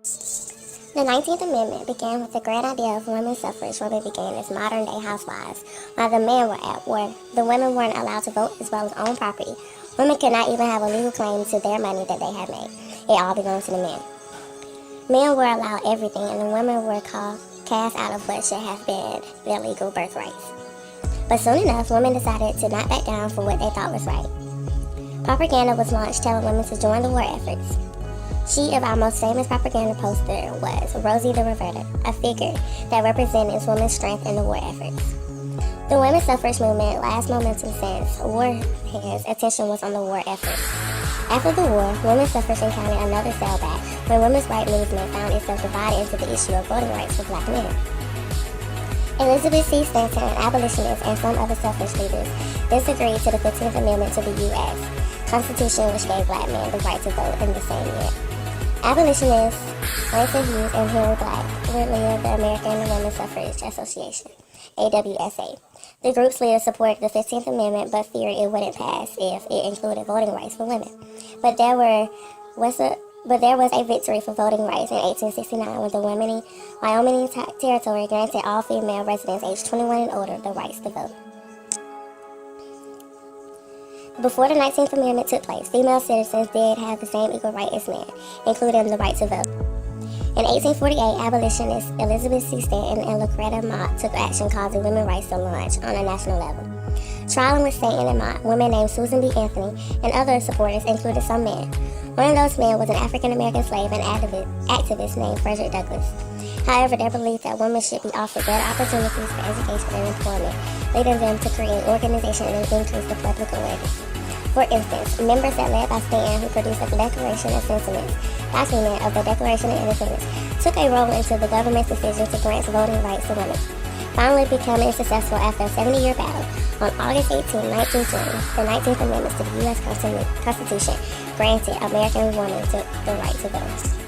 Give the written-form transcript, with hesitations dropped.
The 19th Amendment began with the grand idea of women's suffrage. Women began as modern-day housewives. While the men were at war, the women weren't allowed to vote as well as own property. Women could not even have a legal claim to their money that they had made. It all belonged to the men. Men were allowed everything, and the women were cast out of what should have been their legal birthrights. But soon enough, women decided to not back down for what they thought was right. Propaganda was launched telling women to join the war efforts. She of our most famous propaganda poster was Rosie the Reverter, a figure that represented women's strength in the war efforts. The women's suffrage movement last momentum since warheads' attention was on the war efforts. After the war, women's suffrage encountered another setback when women's rights movement found itself divided into the issue of voting rights for black men. Elizabeth C. Stanton, an abolitionist, and some other suffrage leaders disagreed to the 15th Amendment to the U.S. Constitution, which gave black men the right to vote in the same year. Abolitionists Langston Hughes and Henry Black were leader of the American Women's Suffrage Association, AWSA. The group's leaders supported the 15th Amendment but feared it wouldn't pass if it included voting rights for women. But there was a victory for voting rights in 1869 when the Wyoming Territory granted all female residents aged 21 and older the rights to vote. Before the 19th Amendment took place, female citizens did have the same equal right as men, including the right to vote. In 1848, abolitionists Elizabeth C. Stanton and Lucretia Mott took action causing women's rights to launch on a national level. Trialing with Stanton and Mott, women named Susan B. Anthony and other supporters included some men. One of those men was an African-American slave and activist named Frederick Douglass. However, their belief that women should be offered better opportunities for education and employment led them to create organizations and increase the public awareness. For instance, members that led by Stanton, who produced a Declaration of Sentiments document of the Declaration of Independence, took a role into the government's decision to grant voting rights to women. Finally becoming successful after a 70-year battle, on August 18, 1920, the 19th Amendment to the U.S. Constitution granted American women the right to vote.